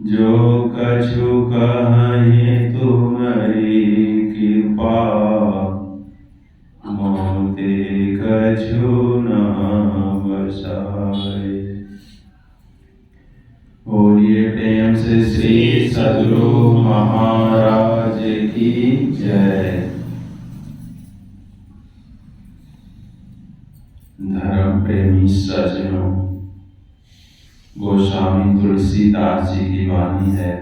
जो कछु कहीं तुम्हारी कृपा, मोते कछु न बसाए। बोलिए प्रेम से श्री सद्गुरु महाराज की जय। धर्म प्रेमी सज्जनों, गोस्वामी तुलसीदास जी की वाणी है,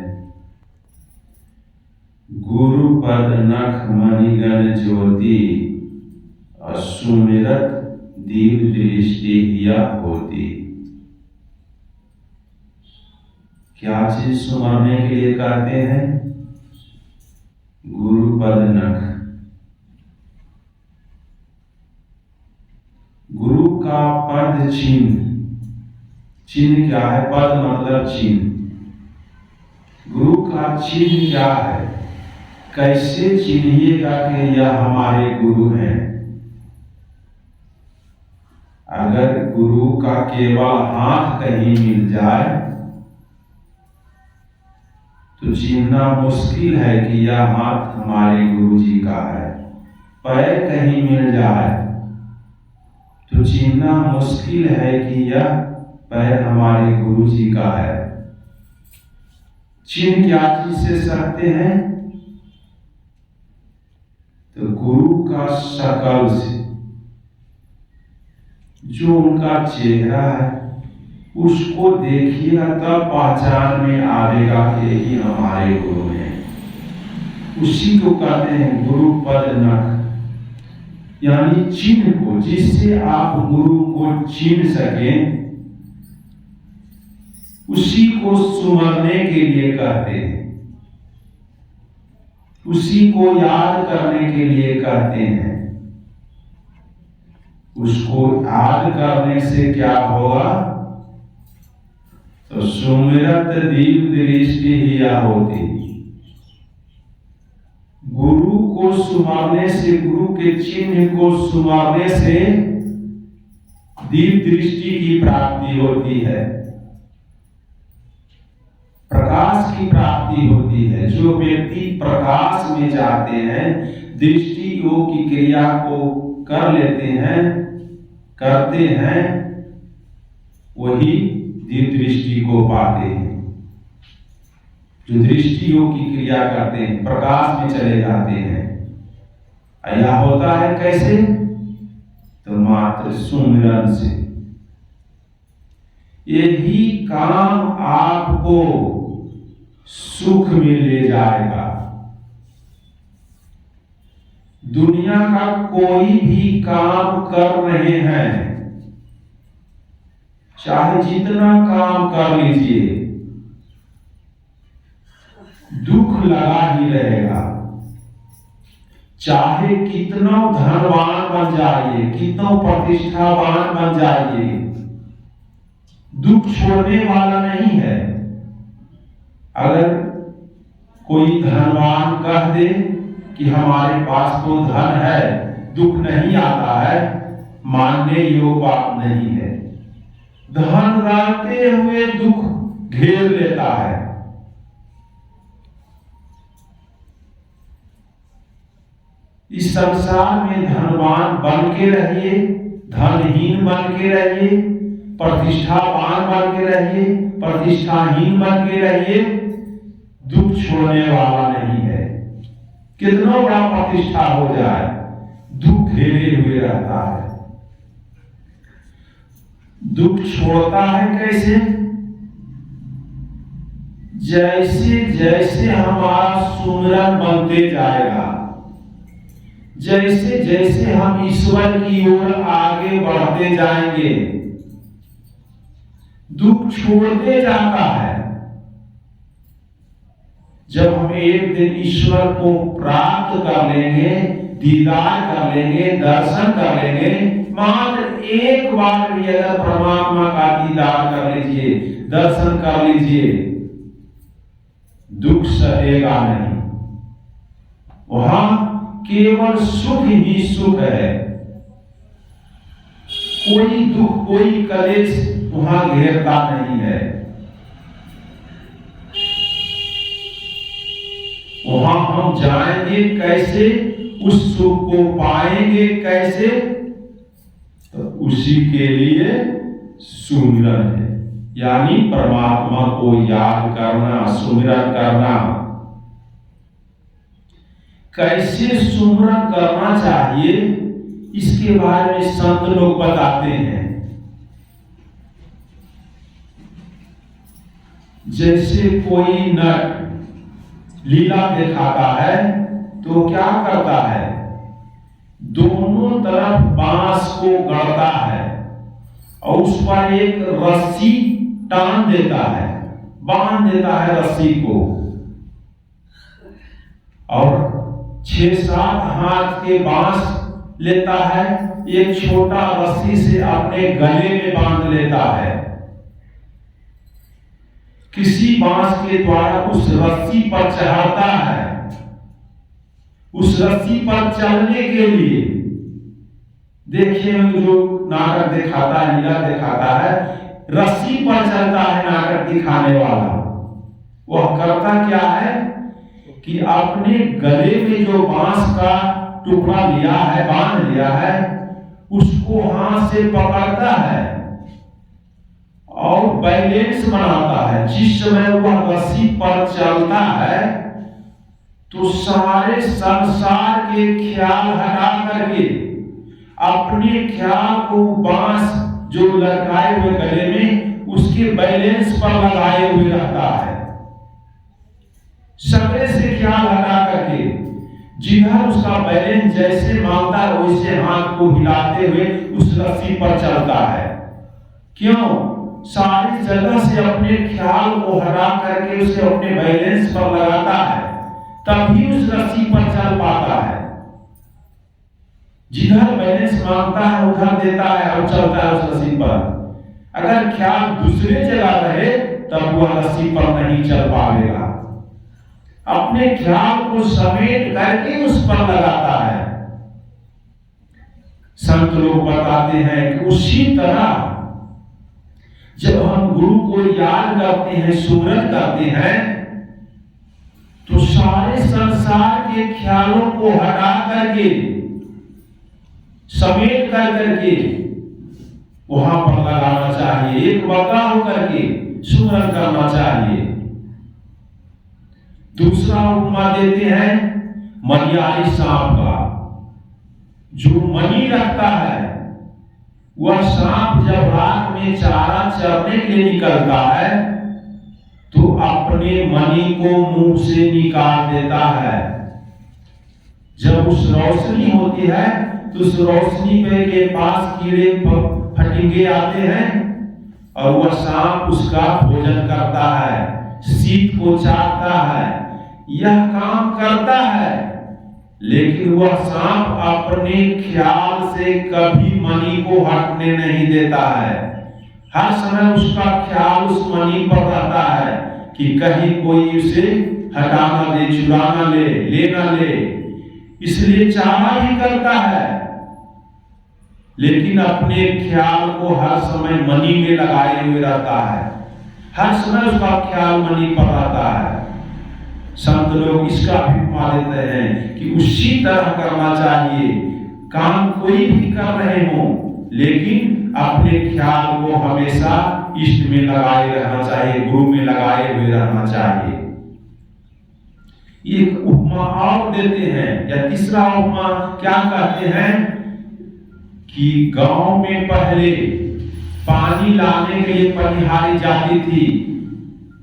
गुरु पद नख मणिगण ज्योति, सुमिरत दीप दृष्टि हिया होती। क्या चीज सुमरने के लिए कहते हैं? गुरु पद नख। गुरु का पद चिन्ह। चिन्ह क्या है? पद मतलब चिन्ह। गुरु का चिन्ह क्या है? कैसे चिन्हिएगा कि यह हमारे गुरु हैं? अगर गुरु का केवल हाथ कहीं मिल जाए तो चिन्हना मुश्किल है कि यह हाथ हमारे गुरु जी का है। पैर कहीं मिल जाए तो चिन्हना मुश्किल है कि यह पैर हमारे गुरु जी का है। चिन्ह क्या चीज से सकते हैं? तो गुरु का शकल से, जो उनका चेहरा है उसको देखिएगा तब पहचान में आएगा कि ही हमारे गुरु हैं। उसी को कहते हैं गुरु पद नख, यानी चिन्ह को, जिससे आप गुरु को चिन्ह सकें, उसी को सुमरने के लिए कहते हैं, उसी को याद करने के लिए कहते हैं। उसको याद करने से क्या होगा? तो सुमिरत दीप दृष्टि हिया होती। गुरु को सुमरने से, गुरु के चिन्ह को सुमरने से दीप दृष्टि की प्राप्ति होती है, प्रकाश की प्राप्ति होती है। जो व्यक्ति प्रकाश में जाते हैं, दृष्टि योग की क्रिया को कर लेते हैं, करते हैं, वही दीप दृष्टि को पाते हैं। जो दृष्टि योग की क्रिया करते हैं, प्रकाश में चले जाते हैं। यह होता है कैसे? तो मात्र सुमिरन से। यही काम आपको सुख में ले जाएगा। दुनिया का कोई भी काम कर रहे हैं, चाहे जितना काम कर लीजिए, दुख लगा ही रहेगा। चाहे कितना धनवान बन जाइए, कितना प्रतिष्ठावान बन जाइए, दुख छोड़ने वाला नहीं है। अगर कोई धनवान कह दे कि हमारे पास तो धन है, दुख नहीं आता है, मानने योग्य बात नहीं है। धन रहते हुए दुख घेर लेता है। इस संसार में धनवान बन के रहिए, धनहीन बन के रहिए, प्रतिष्ठावान बन के रहिए, प्रतिष्ठाहीन बन के रहिए, दुख छोड़ने वाला नहीं है। कितना बड़ा प्रतिष्ठा हो जाए, दुख घेरे हुए रहता है। दुख छोड़ता है कैसे? जैसे जैसे हमारा सुमिरन बनते जाएगा, जैसे जैसे हम ईश्वर की ओर आगे बढ़ते जाएंगे, दुख छोड़ते जाता है। जब हम एक दिन ईश्वर को प्राप्त कर लेंगे, दीदार कर लेंगे, दर्शन कर लेंगे, मात्र एक बार भी अगर परमात्मा का दीदार कर लीजिए, दर्शन कर लीजिए, दुख सहेगा नहीं। वहां केवल सुख ही सुख है। कोई दुख, कोई कलेश वहां घेरता नहीं है। वहां हम जाएंगे कैसे, उस सुख को पाएंगे कैसे? तो उसी के लिए सुमिरन है, यानी परमात्मा को याद करना, सुमिरन करना। कैसे सुमिरन करना चाहिए इसके बारे में संत लोग बताते हैं। जैसे कोई नट लीला दिखाता है तो क्या करता है, दोनों तरफ बांस को गढ़ता है और उस पर एक रस्सी टान देता है, बांध देता है रस्सी को, और 6-7 हाथ के बांस लेता है, एक छोटा रस्सी से अपने गले में बांध लेता है। किसी बांस के द्वारा उस रस्सी पर चढ़ाता है। उस रस्सी पर चलने के लिए देखिए, जो नाटक दिखाता है, लीला दिखाता है, रस्सी पर चलता है नाटक दिखाने वाला। वह करता क्या है कि अपने गले में जो बांस का टुकड़ा लिया है, बांध लिया है, उसको हाथ से पकड़ता है और बैलेंस बनाता है। जिस समय वह रस्सी पर चलता है तो सारे संसार के ख्याल हटा करके अपने ख्याल को बांस जो लटकाए हुए गले में, उसके बैलेंस पर लगाए हुए रहता है। सगरे से ख्याल हटा करके जिधर उसका बैलेंस जैसे मांगता है वैसे हाथ को हिलाते हुए उस रस्सी पर चलता है। क्यों? सारी जगह से अपने ख्याल को हटा करके उसे अपने बैलेंस पर लगाता है, तभी उस रस्सी पर चल पाता है। जिधर बैलेंस मांगता है उधर देता है और चलता है उस रस्सी पर। अगर ख्याल दूसरे जगह रहे तब वह रस्सी पर नहीं चल पाएगा। अपने ख्याल को समेट करके उस पर लगाता है। संत लोग बताते हैं कि उसी तरह जब हम गुरु को याद करते हैं, सुमिरन करते हैं, तो सारे संसार के ख्यालों को हटा करके, समेट कर करके वहां पर लगाना चाहिए। एक बका होकर के सुमिरन करना चाहिए। दूसरा उपमा देते हैं मनियारी सांप का। जो मनी रखता है, वह सांप जब रात में चारा चरने के लिए निकलता है तो अपने मनी को मुंह से निकाल देता है। जब उस रोशनी होती है तो उस रोशनी पे के पास कीड़े फटिंगे आते हैं और वह सांप उसका भोजन करता है, शीत को चाटता है, यह काम करता है। लेकिन वह सांप अपने ख्याल से कभी मनी को हटने नहीं देता है। हर समय उसका ख्याल उस मनी पर रहता है कि कहीं कोई उसे हटा न दे, चुरा न ले, ले न ले। इसलिए चाहा भी करता है, लेकिन अपने ख्याल को हर समय मनी में लगाए हुए रहता है। हर समय उसका ख्याल मनी पर रहता है। संत लोग इसका भी उपमा देते हैं कि उसी तरह करना चाहिए। काम कोई भी कर रहे हो, लेकिन अपने ख्याल को हमेशा इष्ट में लगाए रहना चाहिए, गुरु में लगाए हुए रहना चाहिए। एक उपमा और देते हैं, या तीसरा उपमा क्या कहते हैं कि गांव में पहले पानी लाने के लिए पनिहारी जाती थी।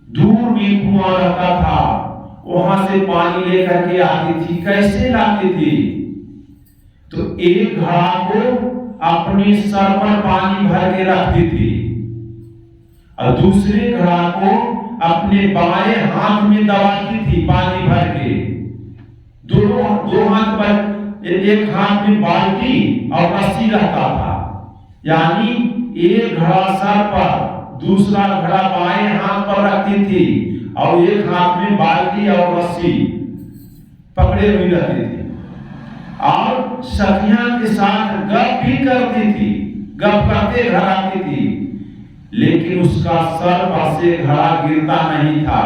दूर में कुआं रहता था, वहां से पानी लेकर के आती थी। कैसे लाती थी? तो एक घड़ा को अपने सर पर पानी भर के रखती थी और दूसरे घड़ा को अपने बाएं हाथ में दबाती थी पानी भर के। दो हाथ पर, एक हाथ में बाल्टी और रस्सी रहता था, यानी एक घड़ा सर पर, दूसरा घड़ा बाएं हाथ पर रखती थी और एक हाथ में बाल्टी और रस्सी पकड़े हुई रहती थी। और सखियां के साथ गप भी करती थी, गप करते घर आती थी, लेकिन उसका सर पर से घड़ा गिरता नहीं था,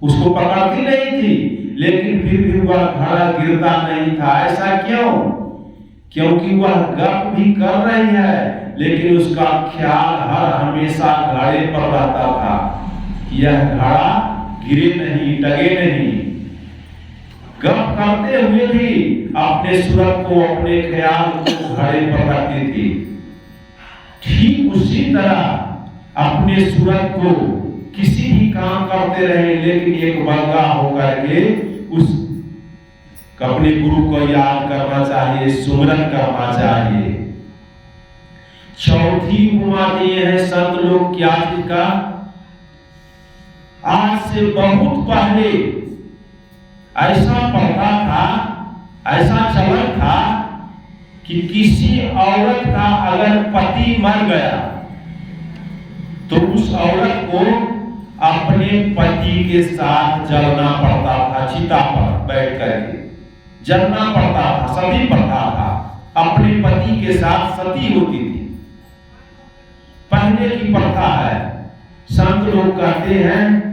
उसको पकड़ती नहीं थी, लेकिन फिर भी वह घड़ा गिरता नहीं था। ऐसा क्यों? क्योंकि वह गप भी कर रही है, लेकिन उसका ख्याल हर हमेशा घड़े पर रहता था कि यह घड़ा गिरे नहीं, डगे नहीं। गप करते हुए भी अपने सूरत को, अपने ख्याल को घड़े पर रखती थी। ठीक उसी तरह अपने सूरत को किसी भी काम करते रहे, लेकिन एक बंगा होकर के उस अपने गुरु को याद करना चाहिए, सुमरन करना चाहिए। चौथी उपमा दिए हैं संत लोग क्या चीज का? आज से बहुत पहले ऐसा प्रथा था, ऐसा चलन था कि किसी औरत का अगर पति मर गया तो उस औरत को अपने पति के साथ जलना पड़ता था। चिता पर बैठ करके जलना पड़ता था, सती प्रथा था। अपने पति के साथ सती होती थी, पहले की प्रथा है। संत लोग कहते हैं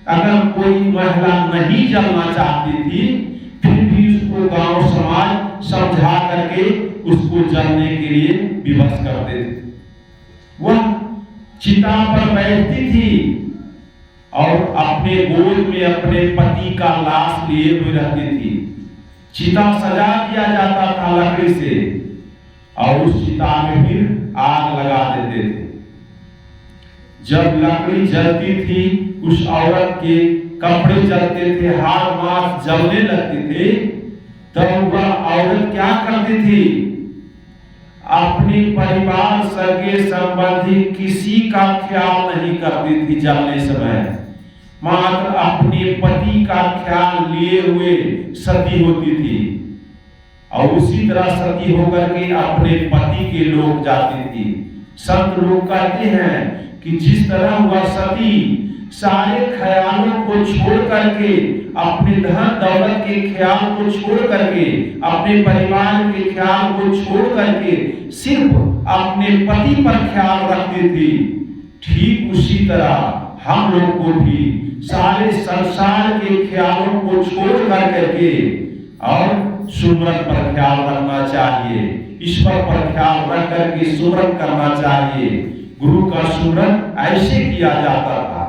अगर कोई महिला नहीं जलना चाहती थी, फिर भी उसको गांव समाज समझा करके उसको जलने के लिए विवश करते थे। वह चिता पर बैठती थी और अपने गोद में अपने पति का लाश लिए हुए रहती थी। चिता सजा दिया जाता था लकड़ी से और उस चिता में फिर आग लगा देते थे। जब लकड़ी जलती थी, उस औरत के कपड़े जलते थे, हाथ मांस जलने लगते थे, तब वह औरत क्या करती थी? अपने परिवार, सगे संबंधी किसी का ख्याल नहीं करती थी जलने समय, मात्र अपने पति का ख्याल लिए हुए सती होती थी। और उसी तरह सती होकर के अपने पति के लोग जाती थी। संत लोग कहते हैं कि जिस तरह वह सती सारे ख्यालों को छोड़ करके, अपने धन दौलत के ख्याल को छोड़ करके, अपने परिवार के ख्याल को छोड़ करके सिर्फ अपने पति पर ख्याल रखती थी, ठीक उसी तरह हम लोग को भी सारे संसार के ख्यालों को छोड़ करके और सुमरन पर ख्याल रखना चाहिए, ईश्वर पर ख्याल रख करके सुमरन करना चाहिए। गुरु का सुमरन ऐसे किया जाता था,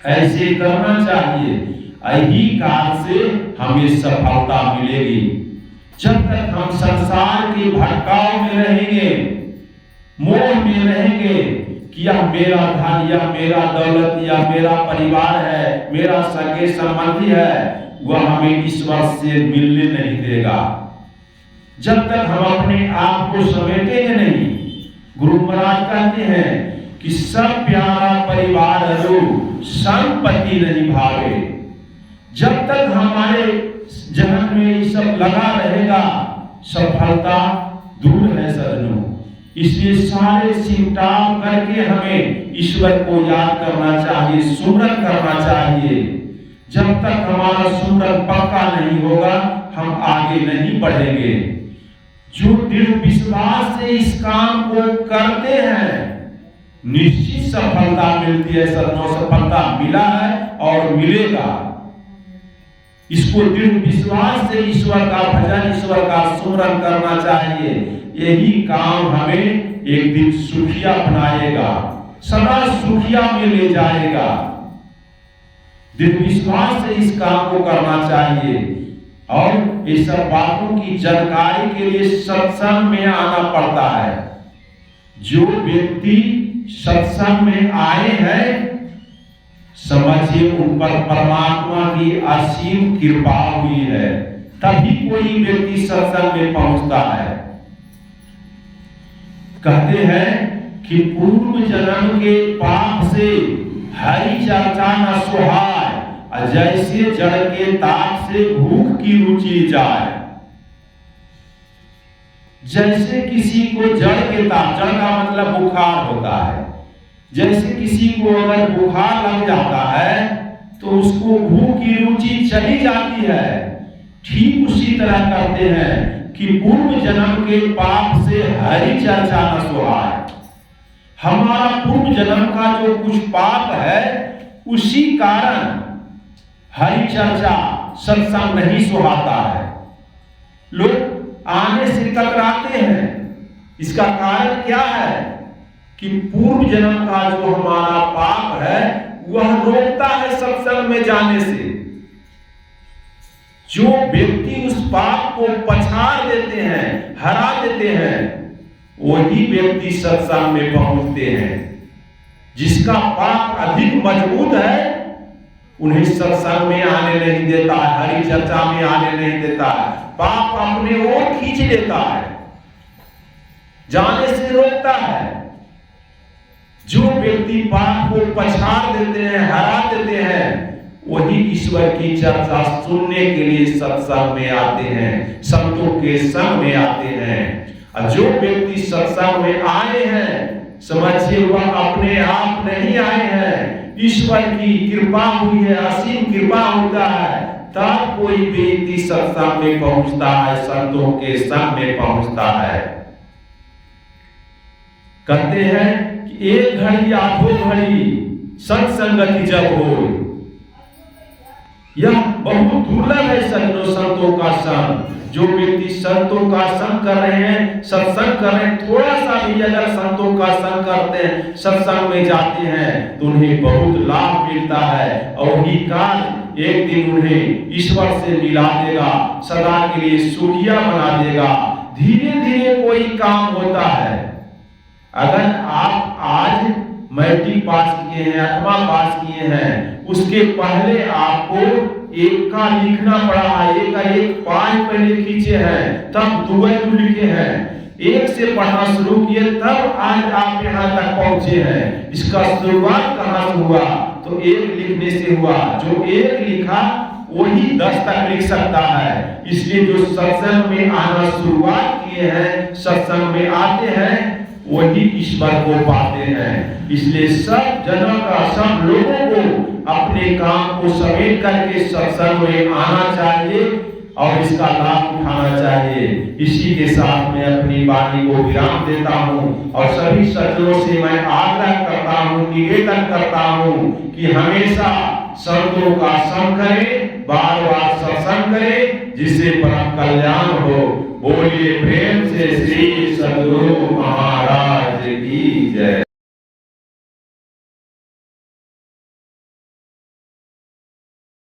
ऐसे करना चाहिए। यही काल से हमें सफलता मिलेगी। जब तक हम संसार के भटकाव में रहेंगे, मोह में रहेंगे कि यह मेरा धन, यह मेरा दौलत, या मेरा परिवार है, मेरा सगे संबंधी है, वह हमें ईश्वर से मिलने नहीं देगा। जब तक हम अपने आप को समेटेंगे नहीं। गुरु महाराज कहते हैं कि सब प्यारा परिवार हरू संपत्ति नहीं भावे। जब तक हमारे जहन में ये सब लगा रहेगा, सफलता दूर है सजनों। इसलिए सारे सिमटाव करके हमें ईश्वर को याद करना चाहिए, सुमरन करना चाहिए। जब तक हमारा सुमरन पक्का नहीं होगा, हम आगे नहीं बढ़ेंगे। जो दृढ़ विश्वास से इस काम को करते हैं, निश्चित सफलता मिलती है। सफलता मिला है और मिलेगा। इसको दृढ़ विश्वास से ईश्वर का भजन, ईश्वर का सुमरन करना चाहिए। यही काम हमें एक दिन सुखिया बनाएगा, सदा सुखिया में ले जाएगा। दृढ़ विश्वास से इस काम को करना चाहिए। और इस सब बातों की जानकारी के लिए सत्संग में आना पड़ता है। जो व्यक्ति सत्संग में आए हैं, समझिए उन पर परमात्मा की असीम कृपा हुई है, तभी कोई व्यक्ति सत्संग में पहुंचता है। कहते हैं कि पूर्व जन्म के पाप से हरि चर्चा न सुहाय, जैसे जड़ के ताप से भूख की रुचि जाए। जैसे किसी को जड़ के ताप, जड़ का मतलब बुखार होता है, जैसे किसी को अगर बुखार लग जाता है तो उसको भूख की रुचि चली जाती है। ठीक उसी तरह करते हैं कि पूर्व जन्म के पाप से हरि चर्चा न सुहाय। हमारा पूर्व जन्म का जो कुछ पाप है, उसी कारण हरि चर्चा सत्संग नहीं सुहाता है। लोग आने से कतराते हैं। इसका कारण क्या है कि पूर्व जन्म का जो हमारा पाप है वह रोकता है सत्संग में जाने से। जो व्यक्ति उस पाप को पछाड़ देते हैं, हरा देते हैं, वही व्यक्ति सत्संग में पहुंचते हैं। जिसका पाप अधिक मजबूत है उन्हें सत्संग में आने नहीं देता है, हरि चर्चा में आने नहीं देता है, पाप अपने ओर खींच लेता है, जाने से रोकता है। जो व्यक्ति पाप को पछाड़ देते हैं, हरा देते हैं, वही ईश्वर की चर्चा सुनने के लिए सत्संग में आते हैं, संतों के संग में आते हैं। और जो व्यक्ति सत्संग में आए हैं, समझिए वह अपने आप नहीं आए हैं, ईश्वर की कृपा हुई है, असीम कृपा होता है, तब कोई व्यक्ति सत्संग में पहुंचता है, संतों के संग में पहुंचता है। कहते हैं कि एक घड़ी आठों घड़ी सत्संगति जब हो, यह बहुत दुर्लभ है सज्जनों संतों का संग। जो व्यक्ति संतों का संग कर रहे हैं, सत्संग कर रहे हैं, थोड़ा सा भी अगर संतों का संग करते हैं, सत्संग में जाते हैं, तो उन्हें बहुत लाभ मिलता है। और वही काल एक दिन उन्हें ईश्वर से मिला देगा, सदा के लिए सुखिया बना देगा। धीरे धीरे कोई काम होता है। अगर आप आज मैट्रिक पास किए हैं, 8वां पास किए हैं, उसके पहले आपको एक का लिखना पड़ा है, एक का एक 5 पहले खींचे हैं, तब 2 लिखे हैं, एक से पढ़ना शुरू किए, तब आज आप यहाँ तक पहुंचे हैं। इसका शुरुआत कहाँ से हुआ? तो एक लिखने से हुआ। जो एक लिखा वही 10 तक लिख सकता है। इसलिए जो सत्संग में आना शुरुआत किए हैं, सत्संग में आते हैं, वही ईश्वर को पाते हैं। इसलिए सब जनों का, सब लोगों को अपने काम को समेट करके सत्संग में आना चाहिए और इसका लाभ उठाना चाहिए। इसी के साथ मैं अपनी वाणी को विराम देता हूँ और सभी सज्जनों से मैं आग्रह करता हूँ, निवेदन करता हूँ कि हमेशा संतों का संग करें, बार बार सत्संग करें, जिससे परम कल्याण हो। बोलिए प्रेम से श्री सद्गुरु महाराज की जय।